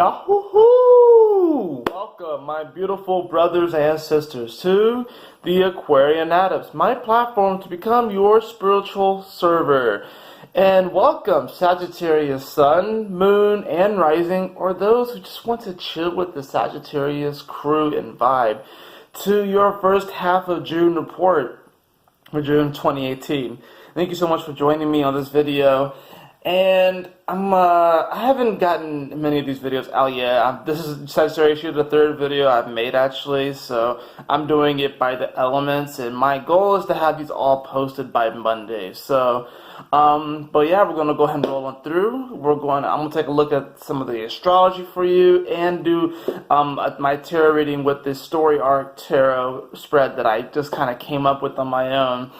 Yahoo! Welcome, my beautiful brothers and sisters, to the Aquarian Adepts, my platform to become your spiritual server. And welcome, Sagittarius Sun, Moon, and Rising, or those who just want to chill with the Sagittarius crew and vibe, to your first half of June report for June 2018. Thank you so much for joining me on this video. And I haven't gotten many of these videos out yet. This is Sagittarius, the third video I've made actually, so I'm doing it by the elements, and my goal is to have these all posted by Monday. So, but yeah, we're gonna go ahead and roll on through. I'm gonna take a look at some of the astrology for you and do my tarot reading with this story arc tarot spread that I just kind of came up with on my own.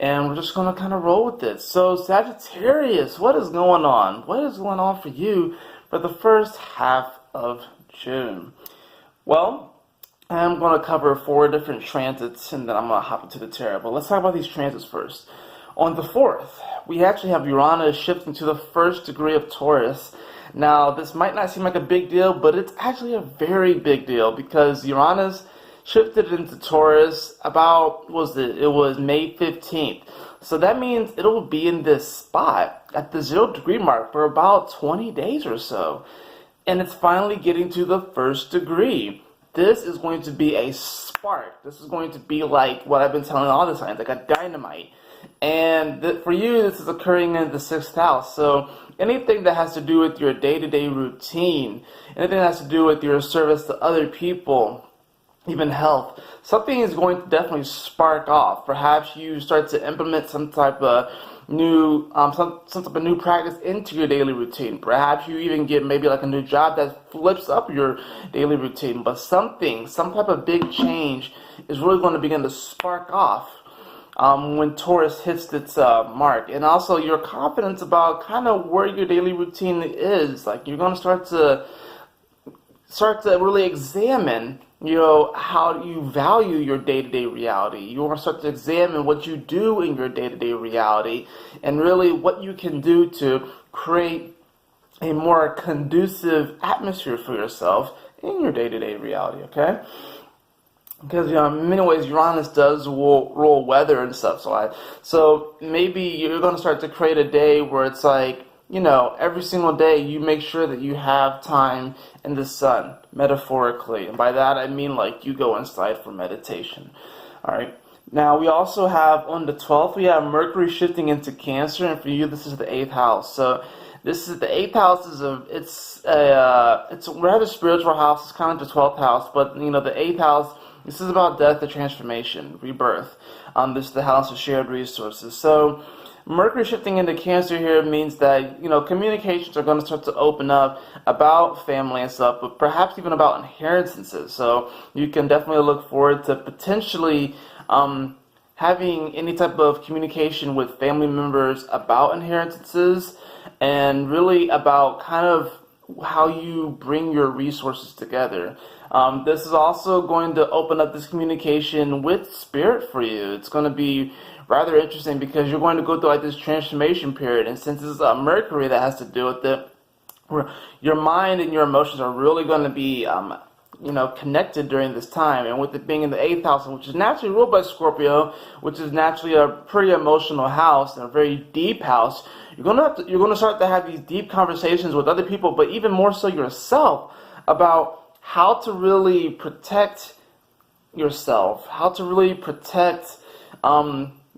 And we're just going to kind of roll with it. So, Sagittarius, what is going on? What is going on for you for the first half of June? Well, I'm going to cover 4 different transits, and then I'm going to hop into the tarot. But let's talk about these transits first. On the 4th, we actually have Uranus shifting to the 1st degree of Taurus. Now, this might not seem like a big deal, but it's actually a very big deal because Uranus shifted into Taurus about, it was May 15th. So that means it'll be in this spot at the 0 degree mark for about 20 days or so. And it's finally getting to the 1st degree. This is going to be a spark. This is going to be like what I've been telling all the signs, like a dynamite. And for you, this is occurring in the 6th house. So anything that has to do with your day-to-day routine, anything that has to do with your service to other people, even health, something is going to definitely spark off. Perhaps you start to implement some type of new some type of new practice into your daily routine. Perhaps you even get maybe like a new job that flips up your daily routine. But some type of big change is really going to begin to spark off when Taurus hits its mark. And also your confidence about kind of where your daily routine is. Like you're going to start to really examine how you value your day-to-day reality. You want to start to examine what you do in your day-to-day reality and really what you can do to create a more conducive atmosphere for yourself in your day-to-day reality, okay? Because, in many ways, Uranus does rule weather and stuff. So maybe you're going to start to create a day where it's like, every single day you make sure that you have time in the sun, metaphorically. And by that I mean like you go inside for meditation. Alright. Now we also have on the 12th, we have Mercury shifting into Cancer, and for you this is the 8th house. So this is the 8th house it's a rather spiritual house. It's kind of the 12th house, but the 8th house, this is about death and transformation, rebirth. This is the house of shared resources. So Mercury shifting into Cancer here means that, communications are going to start to open up about family and stuff, but perhaps even about inheritances. So you can definitely look forward to potentially having any type of communication with family members about inheritances and really about kind of how you bring your resources together. This is also going to open up this communication with spirit for you. It's going to be rather interesting because you're going to go through like this transformation period, and since it's Mercury that has to do with it, your mind and your emotions are really going to be connected during this time. And with it being in the 8th house, which is naturally ruled by Scorpio, which is naturally a pretty emotional house and a very deep house, you're going to start to have these deep conversations with other people, but even more so yourself, about how to really protect yourself, how to really protect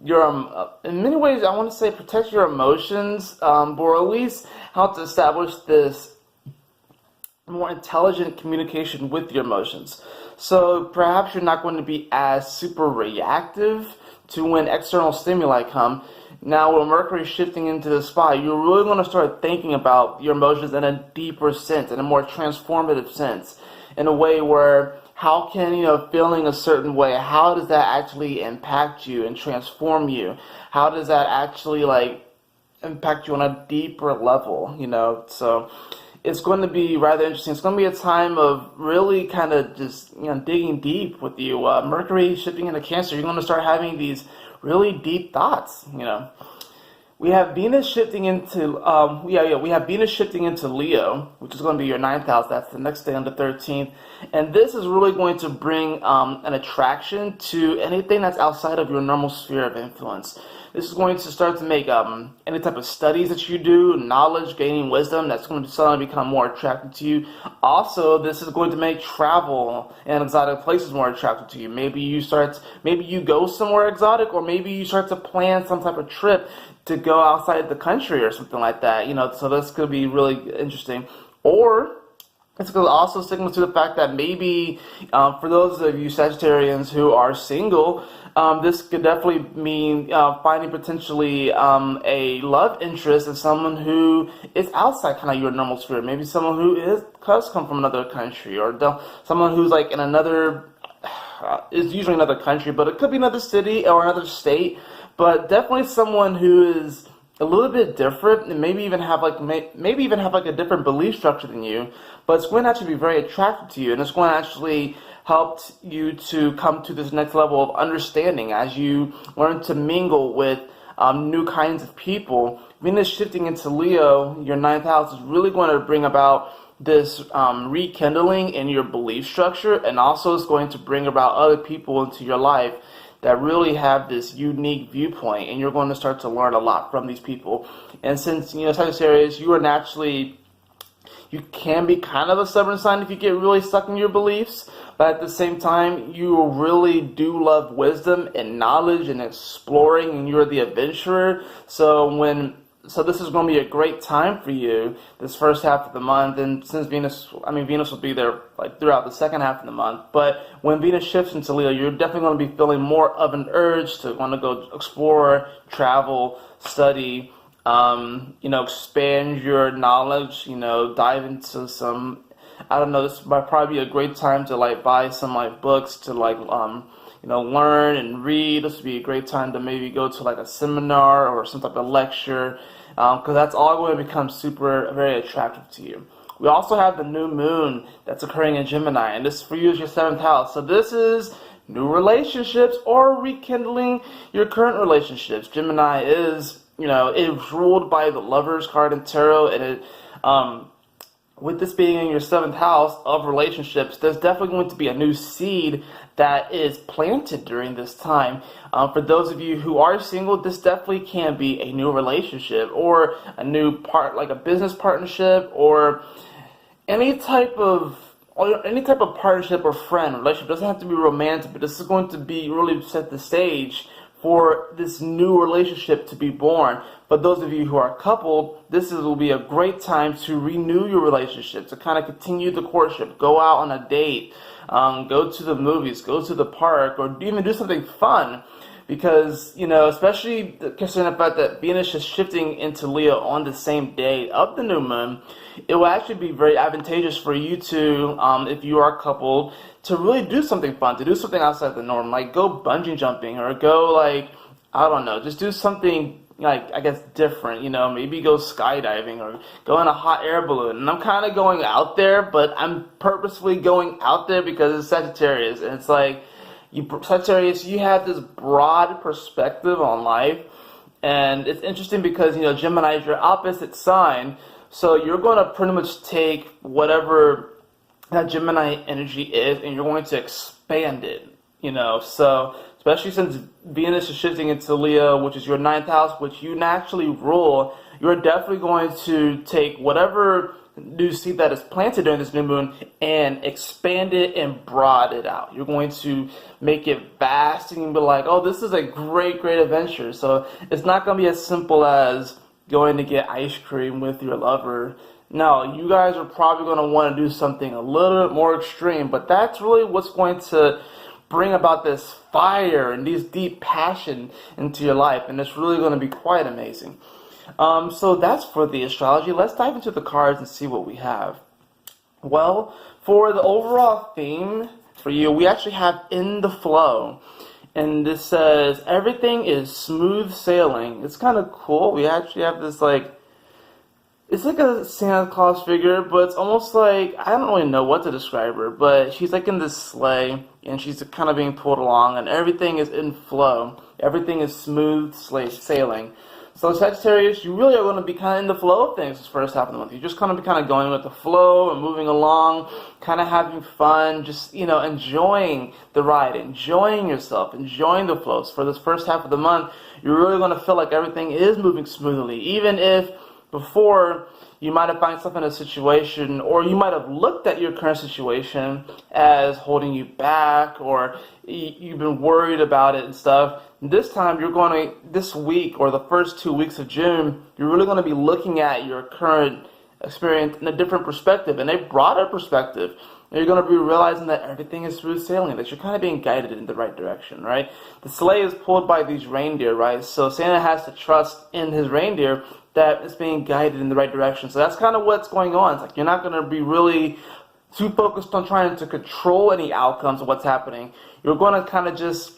in many ways, I want to say protect your emotions, or at least how to establish this more intelligent communication with your emotions. So perhaps you're not going to be as super reactive to when external stimuli come. Now, with Mercury shifting into the spot, you're really going to start thinking about your emotions in a deeper sense, in a more transformative sense, in a way where how can, feeling a certain way, how does that actually impact you and transform you? How does that actually, impact you on a deeper level, So it's going to be rather interesting. It's going to be a time of really kind of just, digging deep with you. Mercury shifting into Cancer, you're going to start having these really deep thoughts, We have Venus shifting into we have Venus shifting into Leo, which is going to be your ninth house. That's the next day on the 13th, and this is really going to bring an attraction to anything that's outside of your normal sphere of influence. This is going to start to make any type of studies that you do, knowledge, gaining wisdom, that's going to suddenly become more attractive to you. Also, this is going to make travel and exotic places more attractive to you. Maybe you go somewhere exotic, or maybe you start to plan some type of trip to go outside the country or something like that. So this could be really interesting. Or it's going to also signal to the fact that maybe for those of you Sagittarians who are single, this could definitely mean finding potentially a love interest in someone who is outside kind of your normal sphere. Maybe someone who does come from another country, or someone who's like in another, is usually another country, but it could be another city or another state. But definitely someone who is a little bit different, and maybe even have like a different belief structure than you. But it's going to actually be very attractive to you, and it's going to actually help you to come to this next level of understanding as you learn to mingle with new kinds of people. Venus shifting into Leo, your ninth house, is really going to bring about this rekindling in your belief structure, and also is going to bring about other people into your life that really have this unique viewpoint, and you're going to start to learn a lot from these people. And since, Sagittarius, you can be kind of a stubborn sign if you get really stuck in your beliefs, but at the same time, you really do love wisdom and knowledge and exploring, and you're the adventurer. So this is going to be a great time for you this first half of the month, and since Venus will be there like throughout the second half of the month. But when Venus shifts into Leo, you're definitely going to be feeling more of an urge to want to go explore, travel, study, expand your knowledge, dive into some, I don't know, this might probably be a great time to like buy some like books to like learn and read. This would be a great time to maybe go to like a seminar or some type of lecture, because that's all going to become very attractive to you. We also have the new moon that's occurring in Gemini, and this for you is your seventh house. So this is new relationships or rekindling your current relationships. Gemini is, it's ruled by the Lovers card in Tarot, and it with this being in your seventh house of relationships, there's definitely going to be a new seed that is planted during this time. For those of you who are single, this definitely can be a new relationship, or a new like a business partnership, or any type of partnership or friend relationship. It doesn't have to be romantic, but this is going to be really set the stage for this new relationship to be born. But those of you who are coupled, will be a great time to renew your relationship, to kind of continue the courtship, go out on a date, go to the movies, go to the park, or even do something fun. Because, especially considering the fact that Venus is shifting into Leo on the same day of the new moon, it will actually be very advantageous for you to, if you are coupled, to really do something fun, to do something outside the norm, like go bungee jumping, or go just do something different, maybe go skydiving, or go in a hot air balloon. And I'm kind of going out there, but I'm purposefully going out there because it's Sagittarius, and it's like, Sagittarius, you have this broad perspective on life, and it's interesting because, Gemini is your opposite sign, so you're going to pretty much take whatever that Gemini energy is, and you're going to expand it, so especially since Venus is shifting into Leo, which is your ninth house, which you naturally rule, you're definitely going to take whatever new seed that is planted during this new moon and expand it and broaden it out. You're going to make it vast, and you'll be like, oh, this is a great, great adventure. So it's not going to be as simple as going to get ice cream with your lover. No, you guys are probably going to want to do something a little bit more extreme, but that's really what's going to bring about this fire and this deep passion into your life, and it's really going to be quite amazing. So that's for the astrology. Let's dive into the cards and see what we have. Well, for the overall theme for you, we actually have In the Flow. And this says, everything is smooth sailing. It's kind of cool. We actually have this it's like a Santa Claus figure, but it's almost like, I don't really know what to describe her, but she's like in this sleigh, and she's kind of being pulled along, and everything is in flow. Everything is smooth sailing. So Sagittarius, you really are going to be kind of in the flow of things this first half of the month. You're just going to be kind of going with the flow and moving along, kind of having fun, just, enjoying the ride, enjoying yourself, enjoying the flows. For this first half of the month, you're really going to feel like everything is moving smoothly. Even if before you might have found yourself in a situation, or you might have looked at your current situation as holding you back, or you've been worried about it and stuff. This time, this week, or the first 2 weeks of June, you're really going to be looking at your current experience in a different perspective, in a broader perspective. And you're going to be realizing that everything is smooth sailing, that you're kind of being guided in the right direction, right? The sleigh is pulled by these reindeer, right? So Santa has to trust in his reindeer that it's being guided in the right direction. So that's kind of what's going on. It's like you're not going to be really too focused on trying to control any outcomes of what's happening. You're going to kind of just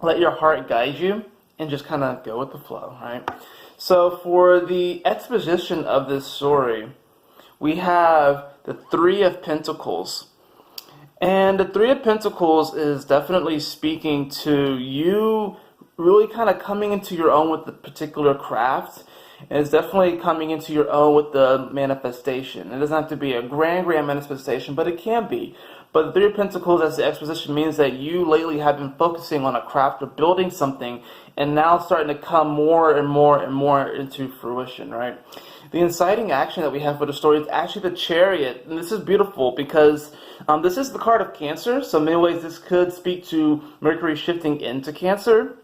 let your heart guide you and just kind of go with the flow, right? So for the exposition of this story, we have the Three of Pentacles. And the Three of Pentacles is definitely speaking to you really kind of coming into your own with the particular craft. And it's definitely coming into your own with the manifestation. It doesn't have to be a grand manifestation, but it can be. But the Three of Pentacles as the exposition means that you lately have been focusing on a craft or building something, and now starting to come more and more and more into fruition, right? The inciting action that we have for the story is actually the Chariot. And this is beautiful because this is the card of Cancer. So in many ways this could speak to Mercury shifting into Cancer.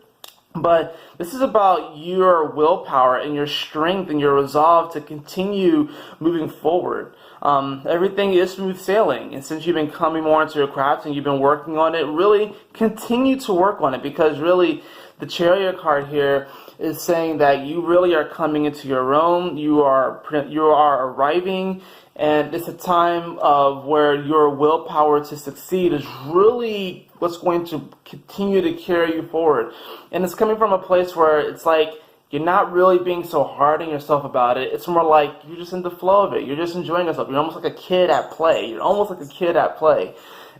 But this is about your willpower and your strength and your resolve to continue moving forward. Everything is smooth sailing. And since you've been coming more into your craft and you've been working on it, really continue to work on it. Because really, the Chariot card here is saying that you really are coming into your own. You are arriving. And it's a time of where your willpower to succeed is really what's going to continue to carry you forward. And it's coming from a place where it's like you're not really being so hard on yourself about it. It's more like you're just in the flow of it. You're just enjoying yourself. You're almost like a kid at play.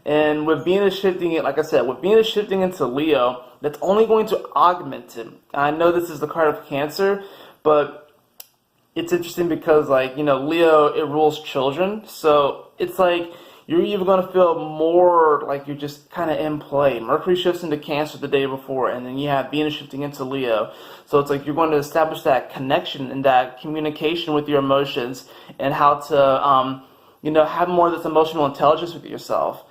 And with Venus shifting, like I said, with Venus shifting into Leo, that's only going to augment it. I know this is the card of Cancer, but it's interesting because, Leo, it rules children. So it's like you're even going to feel more like you're just kind of in play. Mercury shifts into Cancer the day before, and then you have Venus shifting into Leo. So it's like you're going to establish that connection and that communication with your emotions and how to, have more of this emotional intelligence with yourself.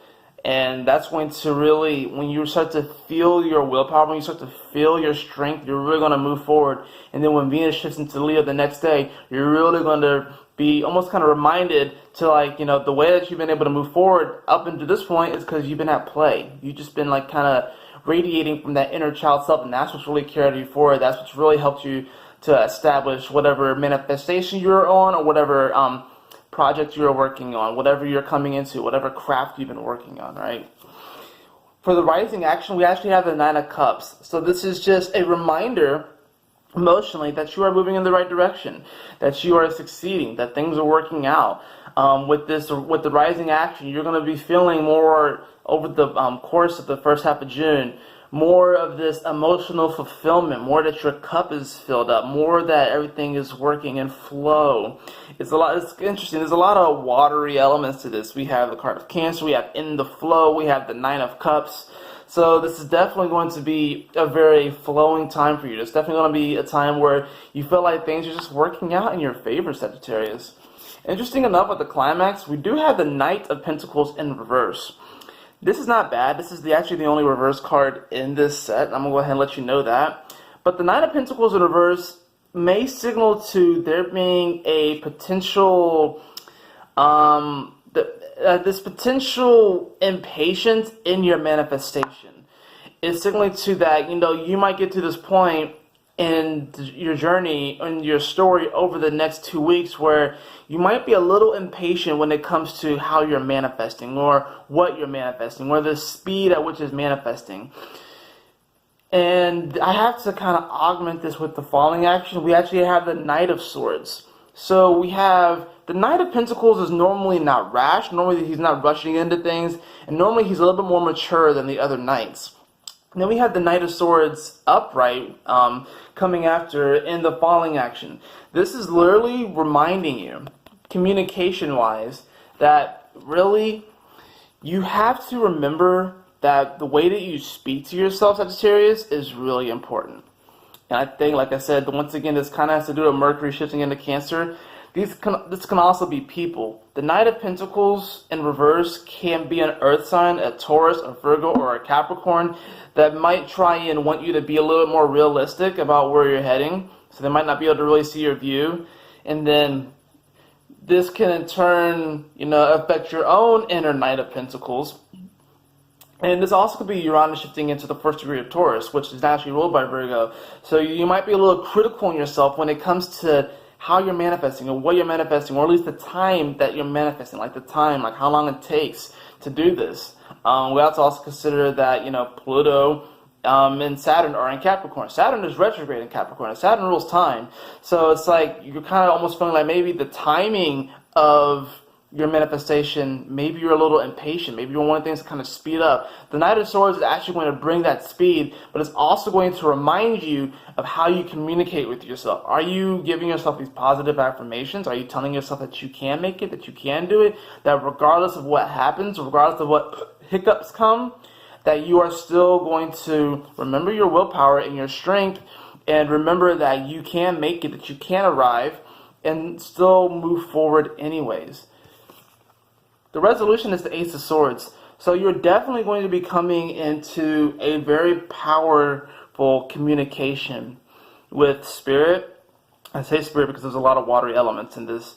And that's going to really, when you start to feel your willpower, when you start to feel your strength, you're really going to move forward. And then when Venus shifts into Leo the next day, you're really going to be almost kind of reminded to the way that you've been able to move forward up until this point is because you've been at play. You've just been kind of radiating from that inner child self, and that's what's really carried you forward. That's what's really helped you to establish whatever manifestation you're on or whatever project you're working on, whatever you're coming into, whatever craft you've been working on, right? For the rising action, we actually have the Nine of Cups. So this is just a reminder emotionally that you are moving in the right direction, that you are succeeding, that things are working out. With the rising action, you're going to be feeling more over the course of the first half of June, more of this emotional fulfillment, more that your cup is filled up, more that everything is working in flow. It's interesting. There's a lot of watery elements to this. We have the card of Cancer, we have in the flow, we have the Nine of Cups. So this is definitely going to be a very flowing time for you. It's definitely going to be a time where you feel like things are just working out in your favor, Sagittarius. Interesting enough, with the climax, we do have the Knight of Pentacles in reverse. This is not bad. This is actually the only reverse card in this set. I'm going to go ahead and let you know that. But the Knight of Pentacles in reverse may signal to there being a potential, this potential impatience in your manifestation. It's signaling to that, you might get to this point in your journey, in your story over the next 2 weeks where you might be a little impatient when it comes to how you're manifesting or what you're manifesting or the speed at which it's manifesting. And I have to kind of augment this with the following action. We actually have the Knight of Swords. So we have the Knight of Pentacles is normally not rash. Normally he's not rushing into things. And normally he's a little bit more mature than the other knights. Then we have the Knight of Swords upright coming after in the falling action. This is literally reminding you, communication-wise, that really you have to remember that the way that you speak to yourself, Sagittarius, is really important. And I think, like I said, once again, this kind of has to do with Mercury shifting into Cancer. This can also be people. The Knight of Pentacles in reverse can be an Earth sign, a Taurus, a Virgo, or a Capricorn that might try and want you to be a little bit more realistic about where you're heading. So they might not be able to really see your view. And then this can in turn, affect your own inner Knight of Pentacles. And this also could be Uranus shifting into the first degree of Taurus, which is naturally ruled by Virgo. So you might be a little critical in yourself when it comes to how you're manifesting or what you're manifesting, or at least the time that you're manifesting, like the time, like how long it takes to do this. We have to also consider that, Pluto and Saturn are in Capricorn. Saturn is retrograde in Capricorn, and Saturn rules time. So it's like you're kind of almost feeling like maybe the timing of your manifestation, maybe you're a little impatient, maybe you're wanting things to kind of speed up. The Knight of Swords is actually going to bring that speed, but it's also going to remind you of how you communicate with yourself. Are you giving yourself these positive affirmations? Are you telling yourself that you can make it, that you can do it, that regardless of what happens, regardless of what hiccups come, that you are still going to remember your willpower and your strength, and remember that you can make it, that you can arrive, and still move forward anyways. The resolution is the Ace of Swords. So you're definitely going to be coming into a very powerful communication with spirit. I say spirit because there's a lot of watery elements in this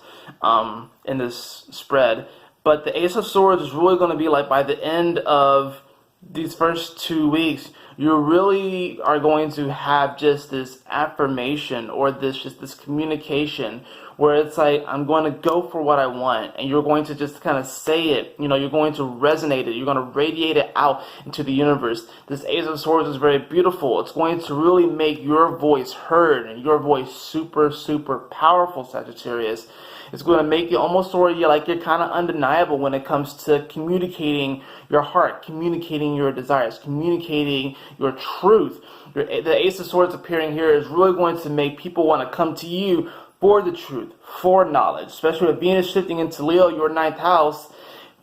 spread. But the Ace of Swords is really going to be like by the end of these first 2 weeks, you really are going to have just this affirmation or this communication where it's like, I'm going to go for what I want, and you're going to just kind of say it, you're going to resonate it, you're going to radiate it out into the universe. This Ace of Swords is very beautiful. It's going to really make your voice heard, and your voice super, super powerful, Sagittarius. It's going to make you almost sort of like you're kind of undeniable when it comes to communicating your heart, communicating your desires, communicating your truth. The Ace of Swords appearing here is really going to make people want to come to you for the truth, for knowledge, especially with Venus shifting into Leo, your 9th house.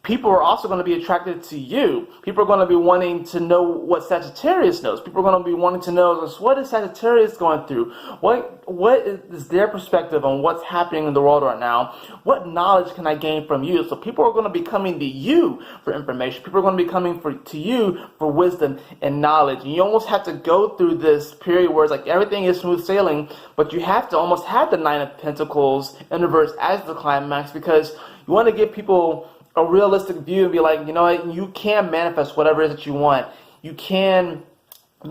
People are also going to be attracted to you. People are going to be wanting to know what Sagittarius knows. People are going to be wanting to know, what is Sagittarius going through? What is their perspective on what's happening in the world right now? What knowledge can I gain from you? So people are going to be coming to you for information. People are going to be coming to you for wisdom and knowledge. And you almost have to go through this period where it's like everything is smooth sailing, but you have to almost have the Nine of Pentacles in reverse as the climax, because you want to give people a realistic view and be like, you can manifest whatever it is that you want. You can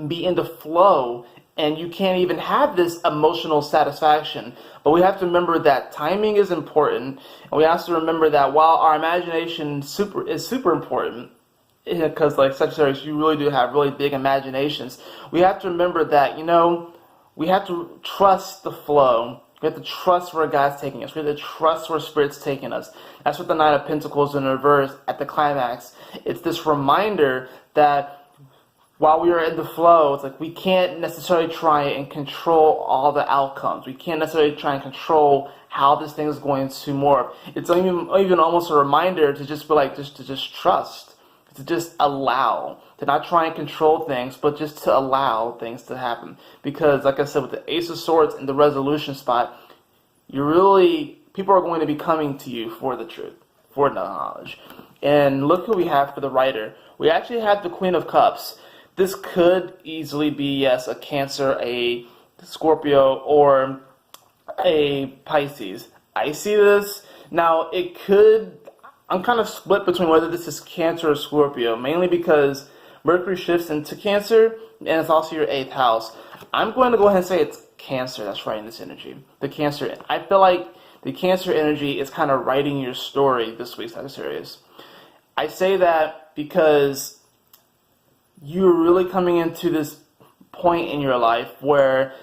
be in the flow, and you can even have this emotional satisfaction. But we have to remember that timing is important, and we have to remember that while our imagination is super important, because like Sagittarius, you really do have really big imaginations. We have to remember that, we have to trust the flow. We have to trust where God's taking us. We have to trust where Spirit's taking us. That's what the Nine of Pentacles in reverse at the climax. It's this reminder that while we are in the flow, it's like we can't necessarily try and control all the outcomes. We can't necessarily try and control how this thing is going to morph. It's even almost a reminder to just be like, to just trust, to just allow, to not try and control things, but just to allow things to happen. Because, like I said, with the Ace of Swords in the resolution spot, people are going to be coming to you for the truth, for knowledge. And look who we have for the writer. We actually have the Queen of Cups. This could easily be, yes, a Cancer, a Scorpio, or a Pisces. I see this. Now, I'm kind of split between whether this is Cancer or Scorpio, mainly because Mercury shifts into Cancer, and it's also your 8th house. I'm going to go ahead and say it's Cancer that's writing this energy. The Cancer. I feel like the Cancer energy is kind of writing your story this week, Sagittarius. I say that because you're really coming into this point in your life where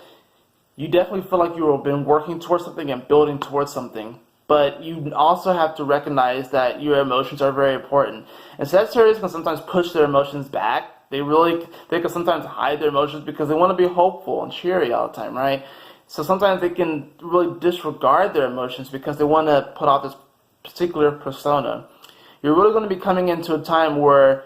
you definitely feel like you've been working towards something and building towards something. But you also have to recognize that your emotions are very important. And Sagittarius can sometimes push their emotions back They can sometimes hide their emotions because they want to be hopeful and cheery all the time, right? So sometimes they can really disregard their emotions because they want to put out this particular persona. You're really going to be coming into a time where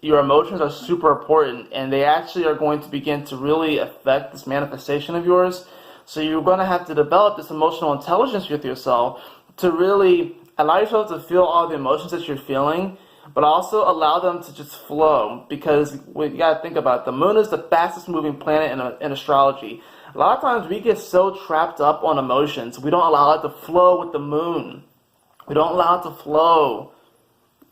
your emotions are super important, and they actually are going to begin to really affect this manifestation of yours. So you're going to have to develop this emotional intelligence with yourself to really allow yourself to feel all the emotions that you're feeling, but also allow them to just flow. Because you got to think about it, the moon is the fastest moving planet in astrology. A lot of times we get so trapped up on emotions, we don't allow it to flow with the moon. We don't allow it to flow.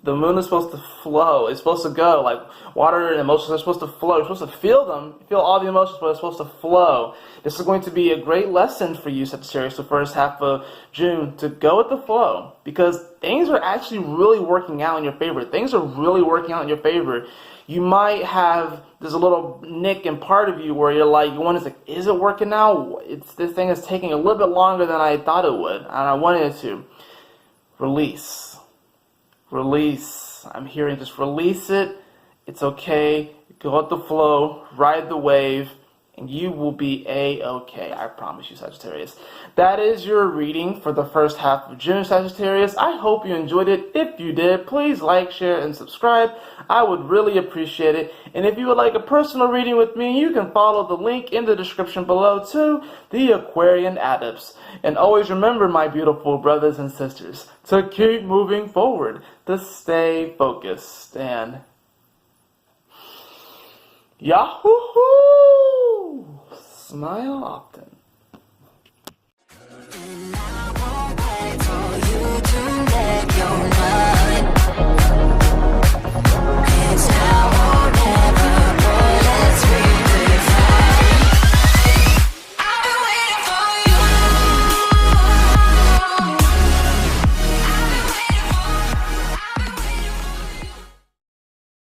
The moon is supposed to flow. It's supposed to go. Like water and emotions are supposed to flow. You're supposed to feel them. Feel all the emotions, but it's supposed to flow. This is going to be a great lesson for you, Sagittarius, the first half of June, to go with the flow. Because things are actually really working out in your favor. Things are really working out in your favor. You might have this little nick in part of you where you're like, you want to say, is it working out? This thing is taking a little bit longer than I thought it would, and I wanted it to. Release. Release. I'm hearing just release it. It's okay. Go with the flow. Ride the wave. And you will be A-okay. I promise you, Sagittarius. That is your reading for the first half of June, Sagittarius. I hope you enjoyed it. If you did, please like, share, and subscribe. I would really appreciate it. And if you would like a personal reading with me, you can follow the link in the description below to the Aquarian Adepts. And always remember, my beautiful brothers and sisters, to keep moving forward, to stay focused, and Yahoo! Smile often.